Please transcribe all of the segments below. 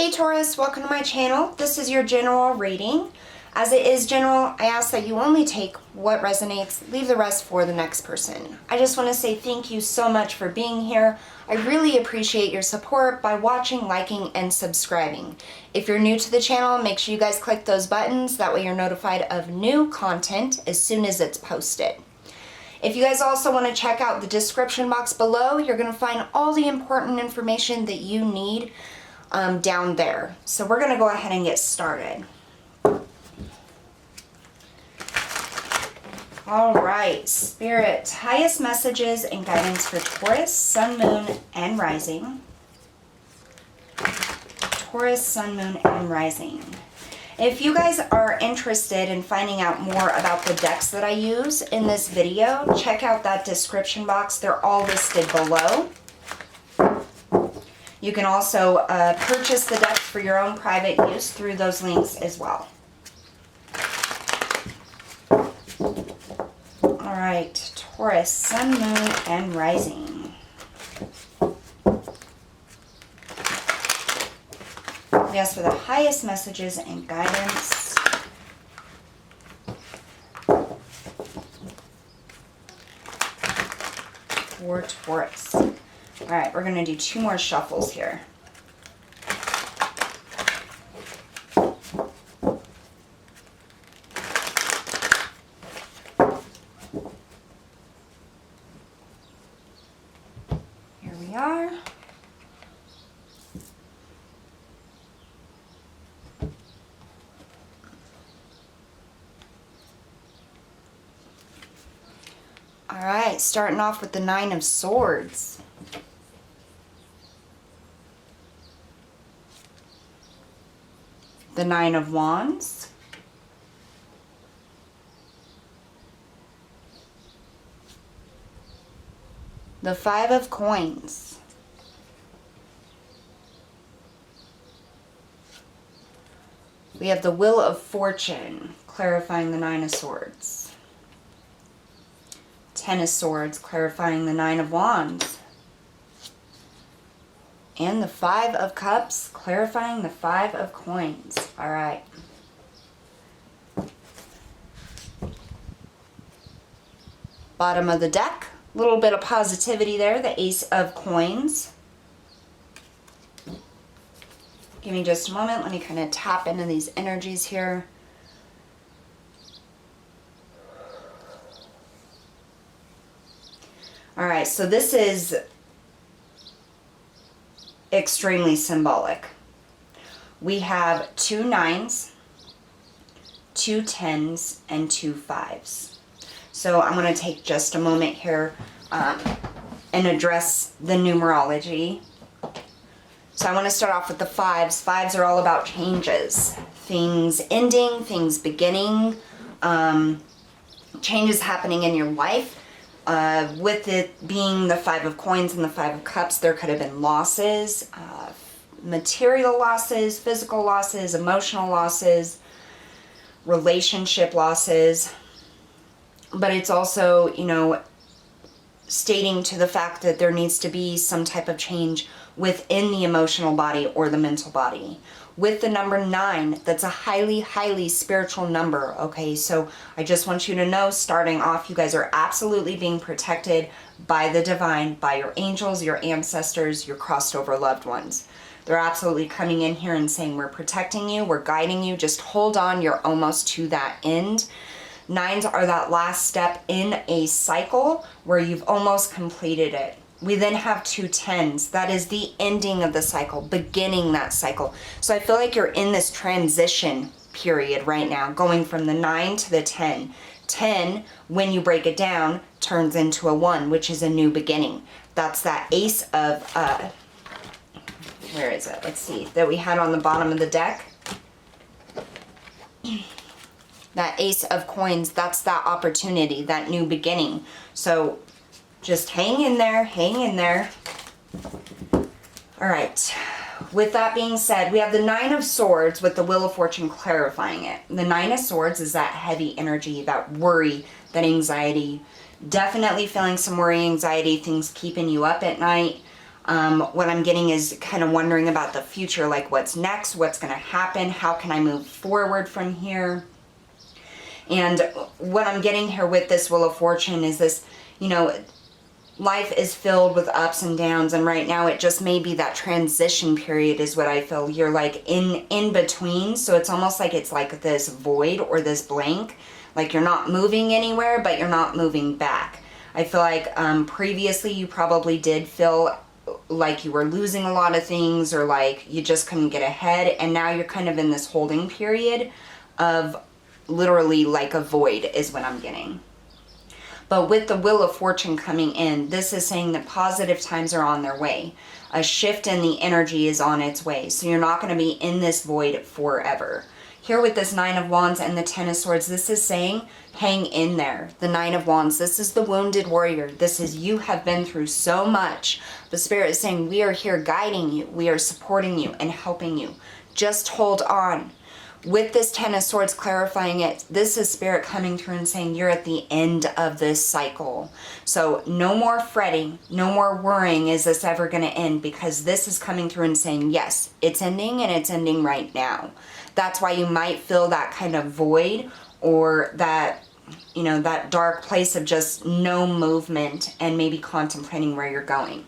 Hey Taurus, welcome to my channel. This is your general reading. As it is general, I ask that you only take what resonates, leave the rest for the next person. I just want to say thank you so much for being here. I really appreciate your support by watching, liking, and subscribing. If you're new to the channel, make sure you guys click those buttons. That way you're notified of new content as soon as it's posted. If you guys also want to check out the description box below, you're going to find all the important information that you need down there. So we're going to go ahead and get started. All right, Spirit, highest messages and guidance for Taurus, Sun, Moon, and Rising. Taurus, Sun, Moon, and Rising. If you guys are interested in finding out more about the decks that I use in this video, check out that description box. They're all listed below. You can also purchase the decks for your own private use through those links as well. All right, Taurus, Sun, Moon, and Rising. Yes, for the highest messages and guidance. For Taurus. All right, we're going to do 2 more shuffles here. Here we are. All right, starting off with the 9 of Swords. The 9 of Wands. The 5 of Coins. We have the Wheel of Fortune, clarifying the 9 of Swords. 10 of Swords, clarifying the 9 of Wands. And the 5 of Cups, clarifying the 5 of Coins. All right. Bottom of the deck, a little bit of positivity there, the Ace of Coins. Give me just a moment. Let me kind of tap into these energies here. All right, so this is extremely symbolic. We have 2 9s, 2 10s, and 2 5s. So I'm going to take just a moment here and address the numerology. So I want to start off with the 5s. 5s are all about changes, things ending, things beginning, changes happening in your life. With it being the 5 of Coins and the 5 of Cups, there could have been losses, material losses, physical losses, emotional losses, relationship losses. But it's also, you know, stating to the fact that there needs to be some type of change within the emotional body or the mental body. With the number 9, that's a highly, highly spiritual number, okay? So I just want you to know, starting off, you guys are absolutely being protected by the divine, by your angels, your ancestors, your crossed over loved ones. They're absolutely coming in here and saying, we're protecting you, we're guiding you, just hold on, you're almost to that end. 9s are that last step in a cycle where you've almost completed it. We then have 2 10s. That is the ending of the cycle, beginning that cycle. So I feel like you're in this transition period right now, going from the 9 to the 10. 10, when you break it down, turns into a 1, which is a new beginning. That's that Ace of, where is it? Let's see, that we had on the bottom of the deck. That Ace of Coins, that's that opportunity, that new beginning. So just hang in there, hang in there. All right. With that being said, we have the 9 of Swords with the Wheel of Fortune clarifying it. The 9 of Swords is that heavy energy, that worry, that anxiety. Definitely feeling some worry, anxiety, things keeping you up at night. What I'm getting is kind of wondering about the future, like what's next, what's going to happen, how can I move forward from here? And what I'm getting here with this Wheel of Fortune is this, you know, life is filled with ups and downs, and right now it just may be that transition period is what I feel. You're like in between, so it's almost like it's like this void or this blank, like you're not moving anywhere, but you're not moving back. I feel like previously you probably did feel like you were losing a lot of things, or like you just couldn't get ahead, and now you're kind of in this holding period of literally like a void is what I'm getting. But with the Wheel of Fortune coming in, this is saying that positive times are on their way. A shift in the energy is on its way. So you're not going to be in this void forever. Here with this Nine of Wands and the Ten of Swords, this is saying, hang in there. The Nine of Wands, this is the wounded warrior. This is, you have been through so much. The Spirit is saying, we are here guiding you. We are supporting you and helping you. Just hold on. With this Ten of Swords clarifying it, this is Spirit coming through and saying you're at the end of this cycle. So no more fretting, no more worrying, is this ever going to end? Because this is coming through and saying, yes, it's ending, and it's ending right now. That's why you might feel that kind of void, or that, you know, that dark place of just no movement and maybe contemplating where you're going.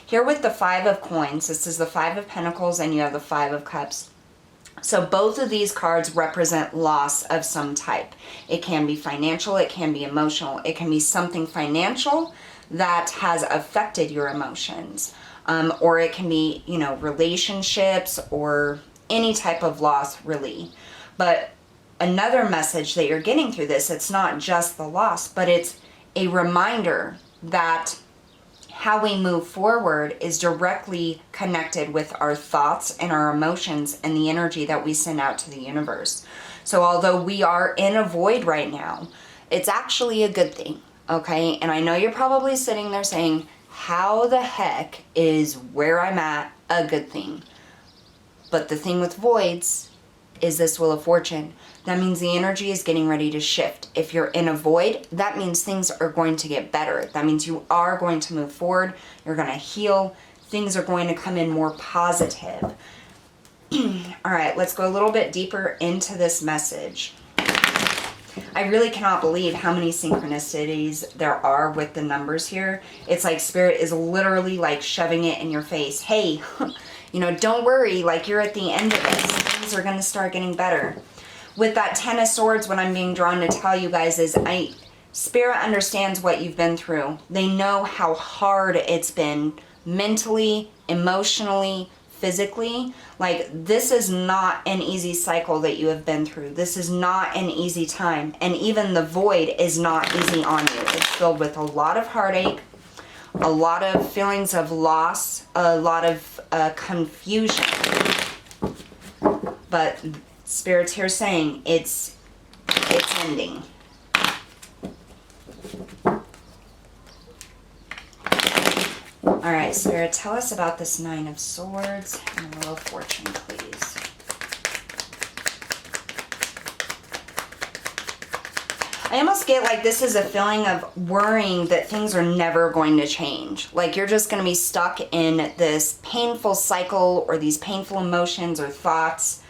Here with the Five of Coins, this is the Five of Pentacles and you have the Five of Cups. So both of these cards represent loss of some type. It can be financial, it can be emotional, it can be something financial that has affected your emotions. Or it can be, you know, relationships or any type of loss really. But another message that you're getting through this, it's not just the loss, but it's a reminder that how we move forward is directly connected with our thoughts and our emotions and the energy that we send out to the universe. So although we are in a void right now, it's actually a good thing, okay? And I know you're probably sitting there saying, how the heck is where I'm at a good thing? But the thing with voids is this Wheel of Fortune. That means the energy is getting ready to shift. If you're in a void, that means things are going to get better. That means you are going to move forward. You're going to heal. Things are going to come in more positive. All right, let's go a little bit deeper into this message. I really cannot believe how many synchronicities there are with the numbers here. It's like Spirit is literally like shoving it in your face. Hey, you know, don't worry, like you're at the end of this. Things are going to start getting better. With that Ten of Swords, what I'm being drawn to tell you guys is Spirit understands what you've been through. They know how hard it's been mentally, emotionally, physically. Like, this is not an easy cycle that you have been through. This is not an easy time. And even the void is not easy on you. It's filled with a lot of heartache, a lot of feelings of loss, a lot of confusion. But Spirit's here saying it's ending. All right, Spirit, tell us about this Nine of Swords and the Wheel of Fortune, please. I almost get like this is a feeling of worrying that things are never going to change. Like you're just going to be stuck in this painful cycle or these painful emotions or thoughts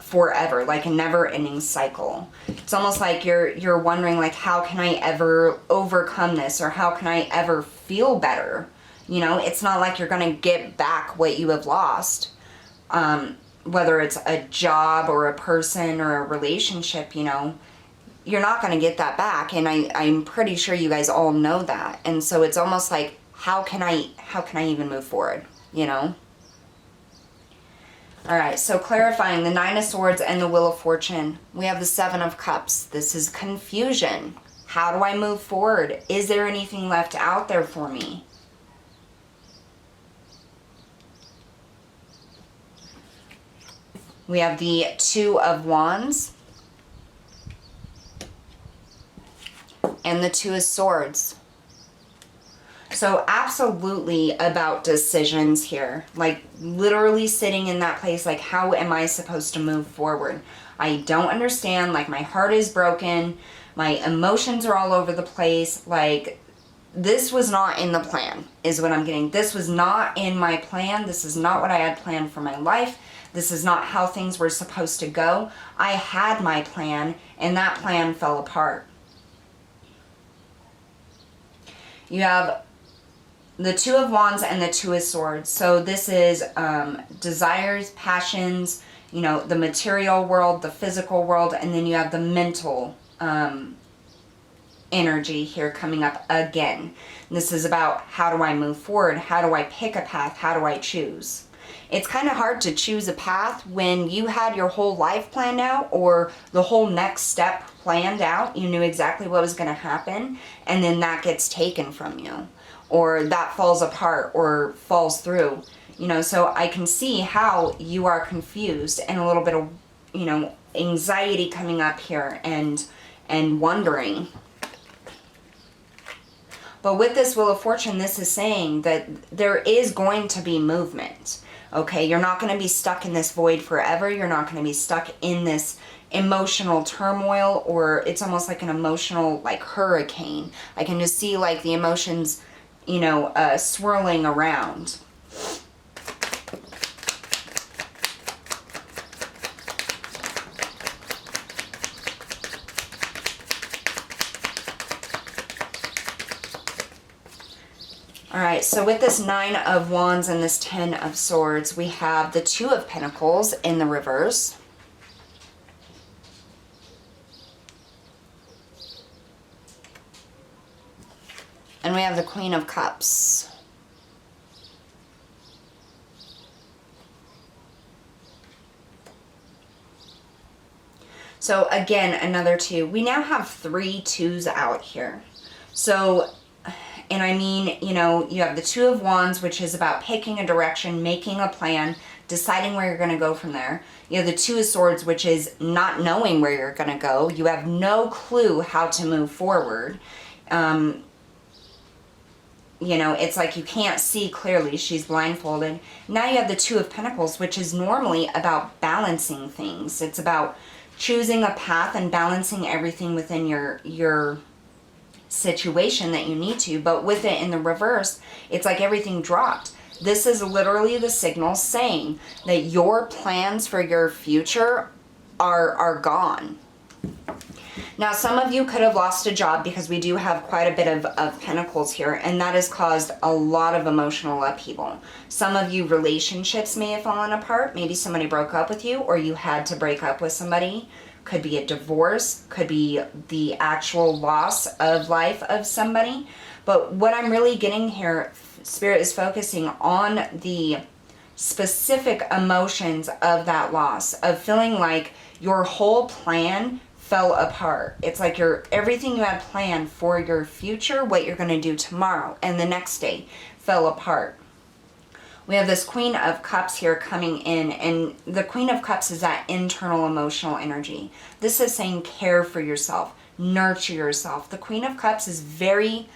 forever, like a never-ending cycle. It's almost like you're wondering, like, how can I ever overcome this, or how can I ever feel better? You know, it's not like you're going to get back what you have lost, whether it's a job or a person or a relationship. You know, you're not going to get that back, and I'm pretty sure you guys all know that. And so it's almost like, how can I even move forward? You know. All right, so clarifying the Nine of Swords and the Wheel of Fortune, we have the Seven of Cups. This is confusion. How do I move forward? Is there anything left out there for me? We have the Two of Wands and the Two of Swords. So absolutely about decisions here, like literally sitting in that place, like, how am I supposed to move forward? I don't understand, like my heart is broken, my emotions are all over the place, like this was not in the plan, is what I'm getting. This was not in my plan. This is not what I had planned for my life. This is not how things were supposed to go. I had my plan, and that plan fell apart. You have the Two of Wands and the Two of Swords. So this is desires, passions, you know, the material world, the physical world, and then you have the mental energy here coming up again. And this is about, how do I move forward? How do I pick a path? How do I choose? It's kind of hard to choose a path when you had your whole life planned out, or the whole next step planned out. You knew exactly what was going to happen, and then that gets taken from you, or that falls apart or falls through. You know, so I can see how you are confused and a little bit of, you know, anxiety coming up here and wondering. But with this Wheel of Fortune, this is saying that there is going to be movement. Okay, you're not going to be stuck in this void forever. You're not going to be stuck in this emotional turmoil, or it's almost like an emotional, like, hurricane. I can just see, like, the emotions, you know, swirling around. All right, so with this Nine of Wands and this Ten of Swords, we have the Two of Pentacles in the reverse. And we have the Queen of Cups. So again, another two. We now have 3 twos out here. So, and I mean, you know, you have the Two of Wands, which is about picking a direction, making a plan, deciding where you're going to go from there. You have the Two of Swords, which is not knowing where you're going to go. You have no clue how to move forward. You know, it's like you can't see clearly. She's blindfolded. Now you have the Two of Pentacles, which is normally about balancing things. It's about choosing a path and balancing everything within your situation that you need to. But with it in the reverse, it's like everything dropped. This is literally the signal saying that your plans for your future are gone. Now, some of you could have lost a job, because we do have quite a bit of pentacles here, and that has caused a lot of emotional upheaval. Some of you, relationships may have fallen apart. Maybe somebody broke up with you, or you had to break up with somebody. Could be a divorce, could be the actual loss of life of somebody. But what I'm really getting here, Spirit is focusing on the specific emotions of that loss, of feeling like your whole plan fell apart. It's like everything you had planned for your future, what you're going to do tomorrow and the next day, fell apart. We have this Queen of Cups here coming in, and the Queen of Cups is that internal emotional energy. This is saying care for yourself, nurture yourself. The Queen of Cups is very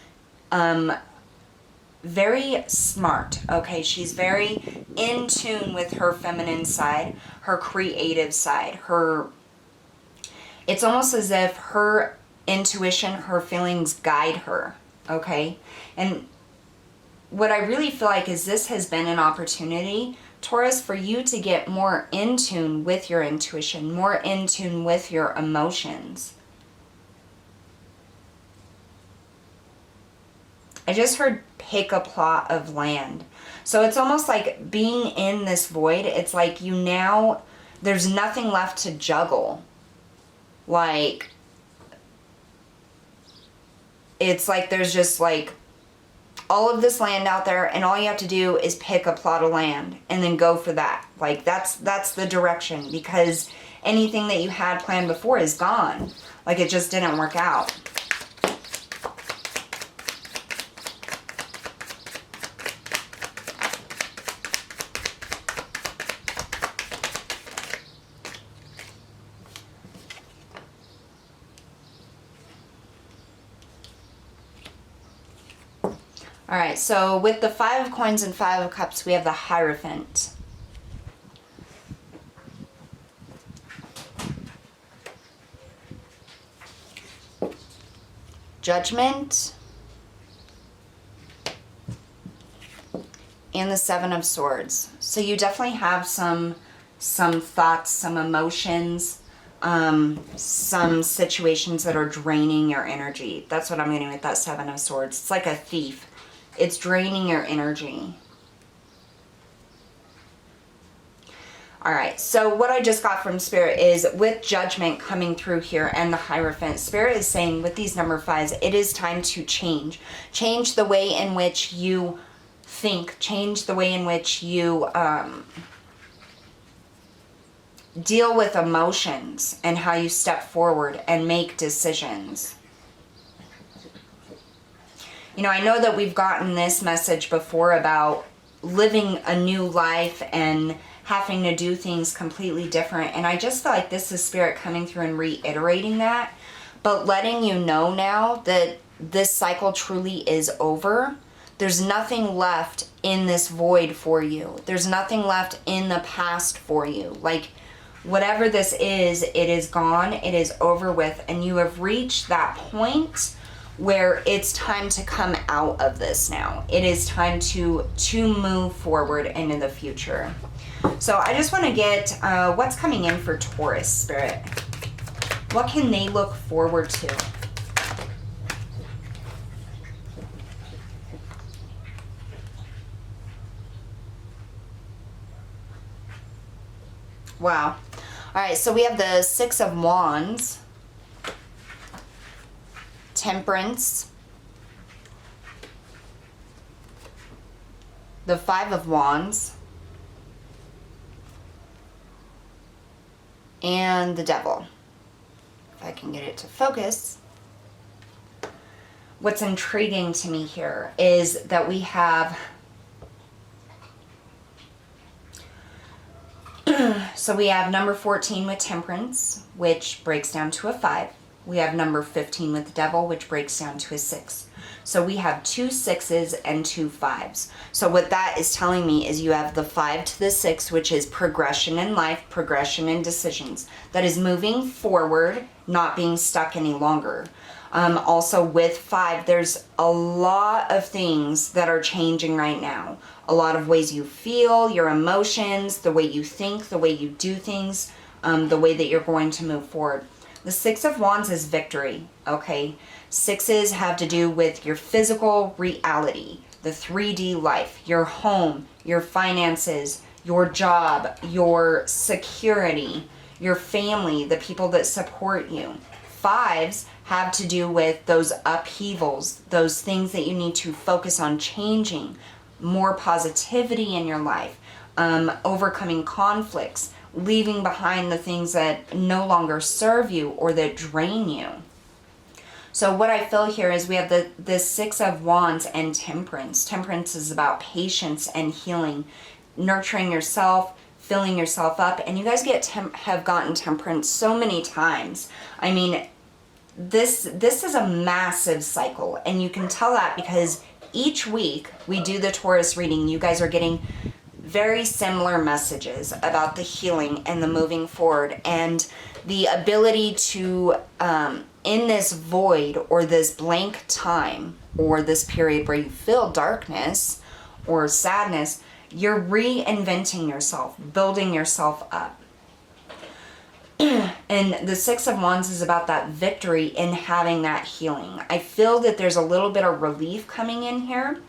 smart, okay? She's very in tune with her feminine side, her creative side, it's almost as if her intuition, her feelings guide her, okay? And what I really feel like is this has been an opportunity, Taurus, for you to get more in tune with your intuition, more in tune with your emotions. I just heard pick a plot of land. So it's almost like being in this void, it's like you now, there's nothing left to juggle. Like, it's like there's just like all of this land out there, and all you have to do is pick a plot of land and then go for that. Like, that's the direction, because anything that you had planned before is gone. Like, it just didn't work out. All right, so with the Five of Coins and Five of Cups, we have the Hierophant. Judgment. and the Seven of Swords. So you definitely have some thoughts, some emotions, some situations that are draining your energy. That's what I'm getting with that Seven of Swords. It's like a thief. It's draining your energy. All right, so what I just got from Spirit is with Judgment coming through here and the Hierophant, Spirit is saying with these number 5s, it is time to change. Change the way in which you think. Change the way in which you deal with emotions and how you step forward and make decisions. You know, I know that we've gotten this message before about living a new life and having to do things completely different. And I just feel like this is Spirit coming through and reiterating that, but letting you know now that this cycle truly is over. There's nothing left in this void for you. There's nothing left in the past for you. Like, whatever this is, it is gone, it is over with, and you have reached that point where it's time to come out of this now. It is time to move forward into the future. So I just want to get what's coming in for Taurus, Spirit. What can they look forward to? Wow. All right, so we have the Six of Wands, Temperance, the Five of Wands, and the Devil. If I can get it to focus. What's intriguing to me here is that we have so we have number 14 with Temperance, which breaks down to a 5. We have number 15 with the Devil, which breaks down to a 6. So we have 2 6s and 2 5s. So what that is telling me is you have the 5 to the 6, which is progression in life, progression in decisions. That is moving forward, not being stuck any longer. Also with 5, there's a lot of things that are changing right now. A lot of ways you feel, your emotions, the way you think, the way you do things, the way that you're going to move forward. The Six of Wands is victory, okay? 6s have to do with your physical reality, the 3D life, your home, your finances, your job, your security, your family, the people that support you. 5s have to do with those upheavals, those things that you need to focus on changing, more positivity in your life, overcoming conflicts, leaving behind the things that no longer serve you or that drain you. So what I feel here is we have the Six of Wands and Temperance. Temperance is about patience and healing, nurturing yourself, filling yourself up. And you guys have gotten Temperance so many times. I mean, this is a massive cycle. And you can tell that because each week we do the Taurus reading. You guys are getting very similar messages about the healing and the moving forward and the ability to, in this void or this blank time or this period where you feel darkness or sadness, you're reinventing yourself, building yourself up. And the Six of Wands is about that victory in having that healing. I feel that there's a little bit of relief coming in here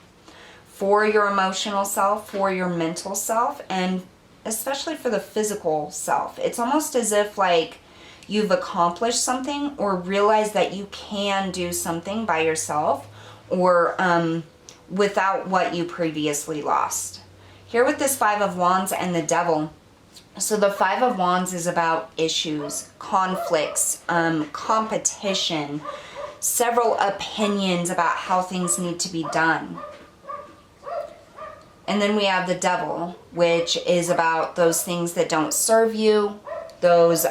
for your emotional self, for your mental self, and especially for the physical self. It's almost as if like you've accomplished something or realized that you can do something by yourself or without what you previously lost. Here with this Five of Wands and the Devil, so the Five of Wands is about issues, conflicts, competition, several opinions about how things need to be done. And then we have the Devil, which is about those things that don't serve you, those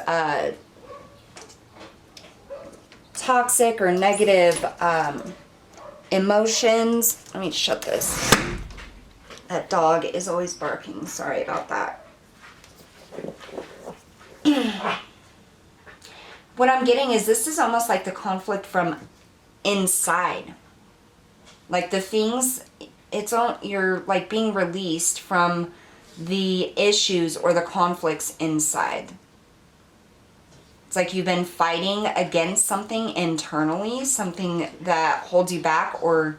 toxic or negative emotions. Let me shut this. That dog is always barking. Sorry about that. What I'm getting is this is almost like the conflict from inside. Like the things you're like being released from the issues or the conflicts inside. It's like you've been fighting against something internally, something that holds you back or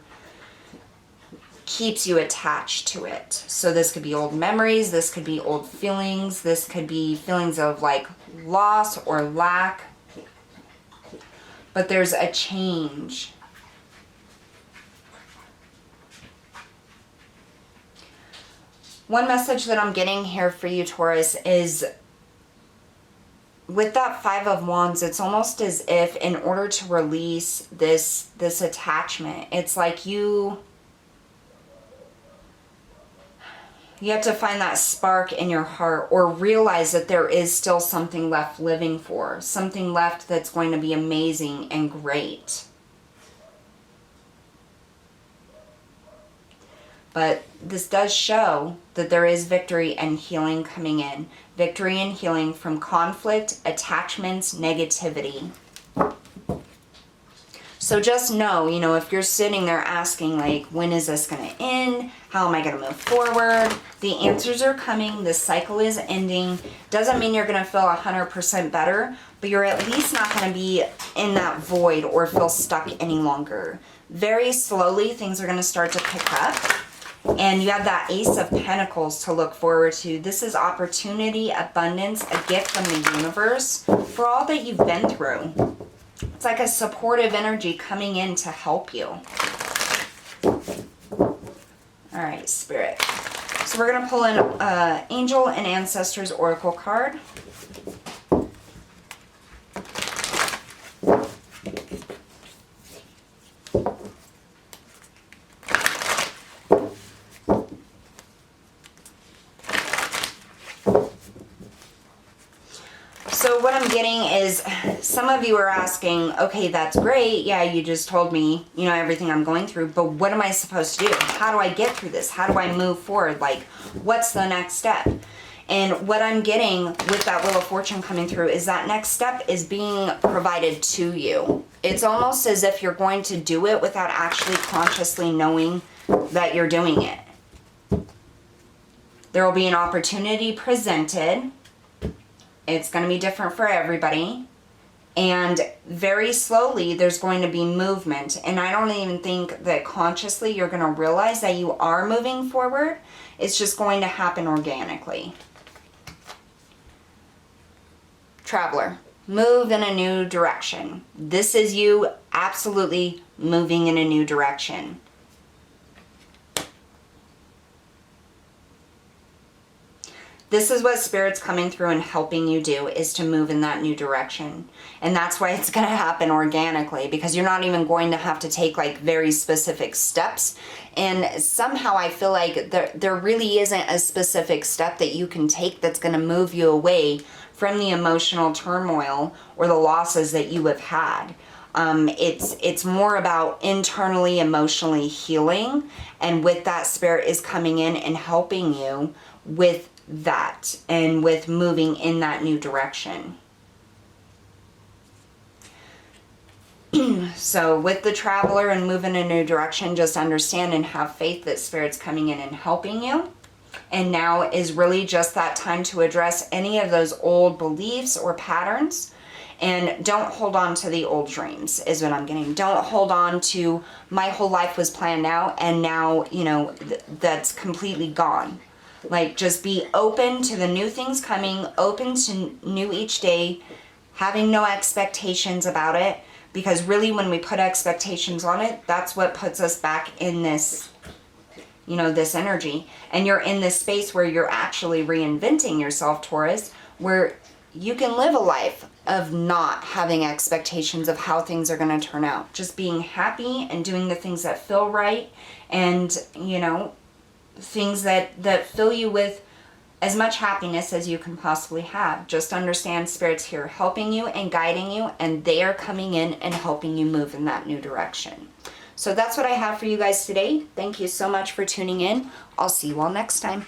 keeps you attached to it. So this could be old memories, this could be old feelings, this could be feelings of like loss or lack. But there's a change. One message that I'm getting here for you, Taurus, is with that Five of Wands, it's almost as if in order to release this attachment, it's like you have to find that spark in your heart, or realize that there is still something left living for, something left that's going to be amazing and great. But this does show that there is victory and healing coming in. Victory and healing from conflict, attachments, negativity. So just know, you know, if you're sitting there asking, like, when is this going to end? How am I going to move forward? The answers are coming. The cycle is ending. Doesn't mean you're going to feel 100% better, but you're at least not going to be in that void or feel stuck any longer. Very slowly, things are going to start to pick up. And you have that Ace of Pentacles to look forward to. This is opportunity, abundance, a gift from the universe for all that you've been through. It's like a supportive energy coming in to help you. All right, Spirit. So we're going to pull in Angel and Ancestors Oracle card. So what I'm getting is, some of you are asking, okay, that's great. Yeah, you just told me, you know, everything I'm going through, but what am I supposed to do? How do I get through this? How do I move forward? Like, what's the next step? And what I'm getting with that Wheel of Fortune coming through is that next step is being provided to you. It's almost as if you're going to do it without actually consciously knowing that you're doing it. There will be an opportunity presented. It's going to be different for everybody. And very slowly, there's going to be movement. And I don't even think that consciously you're going to realize that you are moving forward. It's just going to happen organically. Traveler, move in a new direction. This is you absolutely moving in a new direction. This is what Spirit's coming through and helping you do, is to move in that new direction. And that's why it's going to happen organically, because you're not even going to have to take like very specific steps. And somehow I feel like there really isn't a specific step that you can take that's going to move you away from the emotional turmoil or the losses that you have had. It's more about internally, emotionally healing. And with that, Spirit is coming in and helping you with that and with moving in that new direction. So with the Traveler and moving in a new direction, just understand and have faith that Spirit's coming in and helping you. And now is really just that time to address any of those old beliefs or patterns. And don't hold on to the old dreams, is what I'm getting. Don't hold on to, my whole life was planned out and now, you know, that's completely gone. Like, just be open to the new things coming, open to new each day, having no expectations about it. Because really, when we put expectations on it, that's what puts us back in this, you know, this energy. And you're in this space where you're actually reinventing yourself, Taurus, where you can live a life of not having expectations of how things are going to turn out. Just being happy and doing the things that feel right, and, you know, things that fill you with as much happiness as you can possibly have. Just understand Spirit's here helping you and guiding you, and they are coming in and helping you move in that new direction. So that's what I have for you guys today. Thank you so much for tuning in. I'll see you all next time.